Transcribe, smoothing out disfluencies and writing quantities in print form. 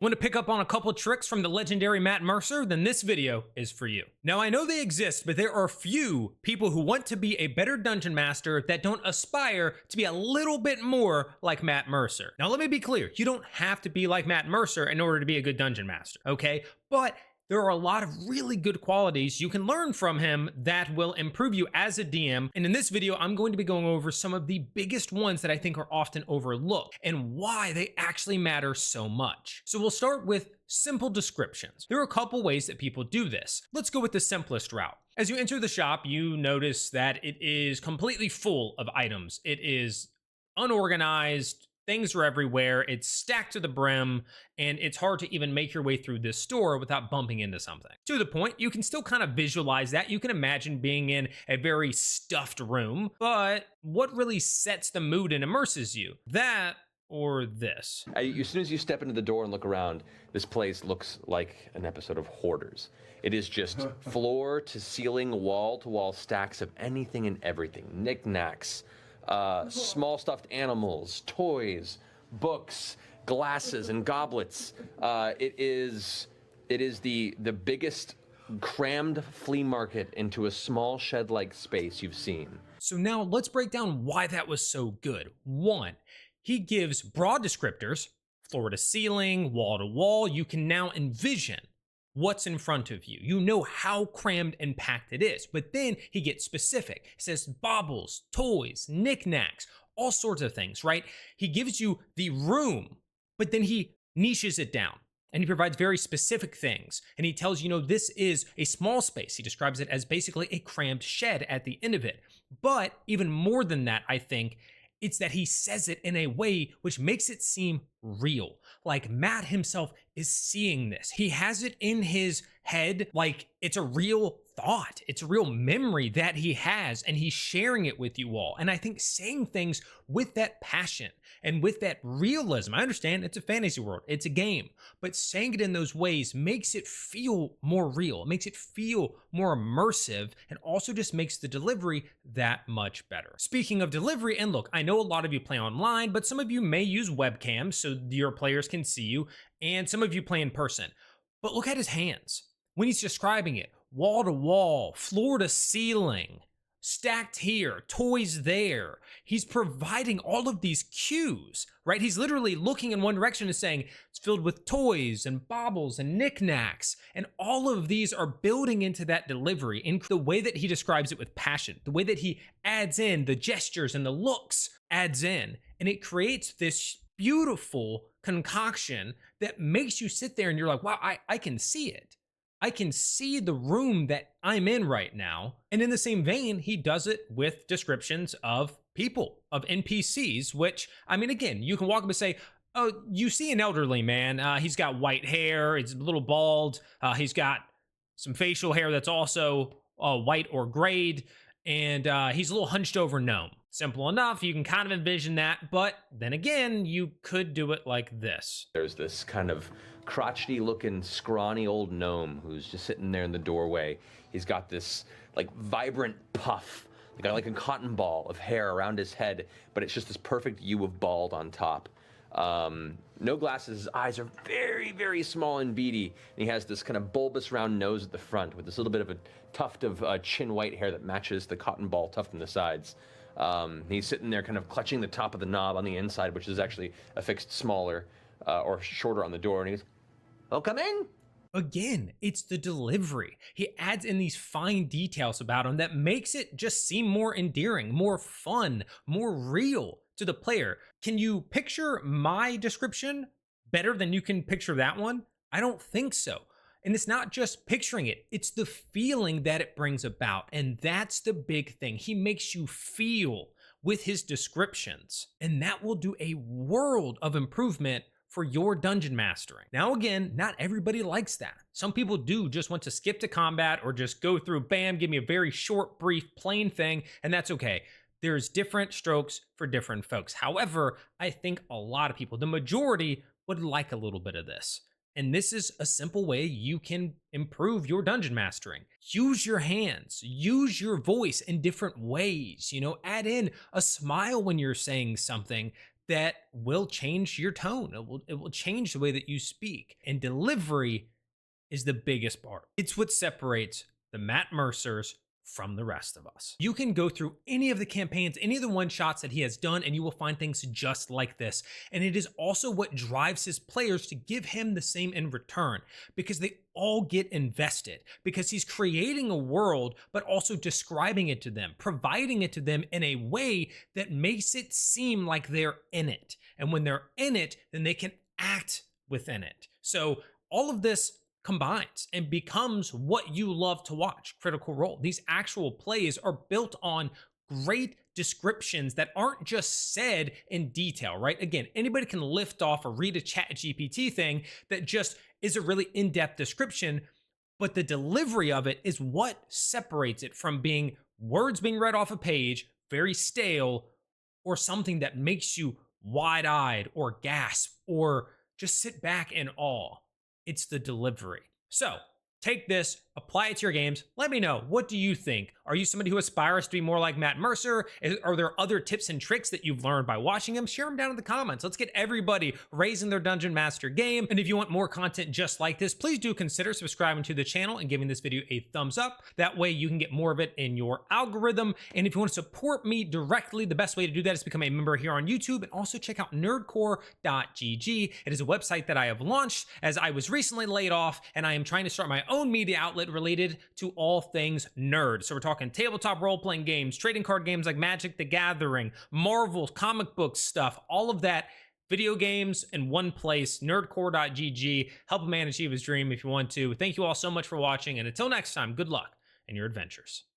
Want to pick up on a couple tricks from the legendary Matt Mercer? Then this video is for you. Now, I know they exist, but there are few people who want to be a better dungeon master that don't aspire to be a little bit more like Matt Mercer. Now, let me be clear. You don't have to be like Matt Mercer in order to be a good dungeon master, okay? But there are a lot of really good qualities you can learn from him that will improve you as a DM. And in this video, I'm going to be going over some of the biggest ones that I think are often overlooked and why they actually matter so much. So we'll start with simple descriptions. There are a couple ways that people do this. Let's go with the simplest route. As you enter the shop, you notice that it is completely full of items. It is unorganized. Things are everywhere, it's stacked to the brim, and it's hard to even make your way through this store without bumping into something. To the point, you can still kind of visualize that. You can imagine being in a very stuffed room, but what really sets the mood and immerses you? That or this? As soon as you step into the door and look around, this place looks like an episode of Hoarders. It is just floor to ceiling, wall to wall stacks of anything and everything. Knickknacks, small stuffed animals, toys, books, glasses, and goblets. It is the biggest crammed flea market into a small shed-like space you've seen. So now let's break down why that was so good. One, he gives broad descriptors, floor to ceiling, wall to wall. You can now envision what's in front of you. You know how crammed and packed it is. But then he gets specific. He says baubles, toys, knickknacks, all sorts of things, right? He gives you the room, but then he niches it down. And he provides very specific things. And he tells you, this is a small space. He describes it as basically a crammed shed at the end of it. But even more than that, I think, it's that he says it in a way which makes it seem real. Like Matt himself is seeing this. He has it in his head like it's a real thought. It's a real memory that he has, and he's sharing it with you all. And I think saying things with that passion and with that realism, I understand it's a fantasy world, it's a game, but saying it in those ways makes it feel more real. It makes it feel more immersive, and also just makes the delivery that much better. Speaking of delivery, and look, I know a lot of you play online, but some of you may use webcams so your players can see you, and some of you play in person. But look at his hands. When he's describing it, wall to wall, floor to ceiling, stacked here, toys there. He's providing all of these cues, right? He's literally looking in one direction and saying it's filled with toys and baubles and knickknacks. And all of these are building into that delivery in the way that he describes it with passion, the way that he adds in the gestures and the looks adds in. And it creates this beautiful concoction that makes you sit there and you're like, wow, I can see it. I can see the room that I'm in right now. And in the same vein, he does it with descriptions of people, of NPCs, which, I mean, again, you can walk up and say, oh, you see an elderly man. He's got white hair. He's a little bald. He's got some facial hair that's also white or grayed. And he's a little hunched over gnome. Simple enough, you can kind of envision that, but then again, you could do it like this. There's this kind of crotchety looking, scrawny old gnome who's just sitting there in the doorway. He's got this like vibrant puff, like a cotton ball of hair around his head, but it's just this perfect U of bald on top. No glasses, his eyes are very, very small and beady, and he has this kind of bulbous round nose at the front with this little bit of a tuft of chin white hair that matches the cotton ball tuft on the sides. He's sitting there kind of clutching the top of the knob on the inside, which is actually affixed smaller or shorter on the door, and he goes, "Oh, come in." Again, it's the delivery. He adds in these fine details about him that makes it just seem more endearing, more fun, more real to the player. Can you picture my description better than you can picture that one? I don't think so. And it's not just picturing it, it's the feeling that it brings about. And that's the big thing. He makes you feel with his descriptions. And that will do a world of improvement for your dungeon mastering. Now again, not everybody likes that. Some people do just want to skip to combat or just go through, bam, give me a very short, brief, plain thing, and that's okay. There's different strokes for different folks. However, I think a lot of people, the majority, would like a little bit of this. And this is a simple way you can improve your dungeon mastering. Use your hands, use your voice in different ways, add in a smile when you're saying something that will change your tone. It will change the way that you speak. And delivery is the biggest part. It's what separates the Matt Mercers from the rest of us. You can go through any of the campaigns, any of the one shots that he has done, and you will find things just like this. And it is also what drives his players to give him the same in return, because they all get invested, because he's creating a world, but also describing it to them, providing it to them in a way that makes it seem like they're in it. And when they're in it, then they can act within it. So all of this combines and becomes what you love to watch. Critical Role. These actual plays are built on great descriptions that aren't just said in detail, right? Again, anybody can lift off or read a chat GPT thing that just is a really in-depth description, but the delivery of it is what separates it from being words being read off a page, very stale, or something that makes you wide-eyed or gasp or just sit back in awe. It's the delivery. So take this, apply it to your games. Let me know. What do you think? Are you somebody who aspires to be more like Matt Mercer? Are there other tips and tricks that you've learned by watching him? Share them down in the comments. Let's get everybody raising their Dungeon Master game. And if you want more content just like this, please do consider subscribing to the channel and giving this video a thumbs up. That way you can get more of it in your algorithm. And if you want to support me directly, the best way to do that is become a member here on YouTube, and also check out nerdcore.gg. It is a website that I have launched as I was recently laid off, and I am trying to start my own media outlet related to all things nerd. So we're talking tabletop role-playing games, trading card games like Magic the Gathering, Marvel, comic book stuff, all of that, video games in one place, nerdcore.gg. Help a man achieve his dream if you want to. Thank you all so much for watching, and until next time, good luck in your adventures.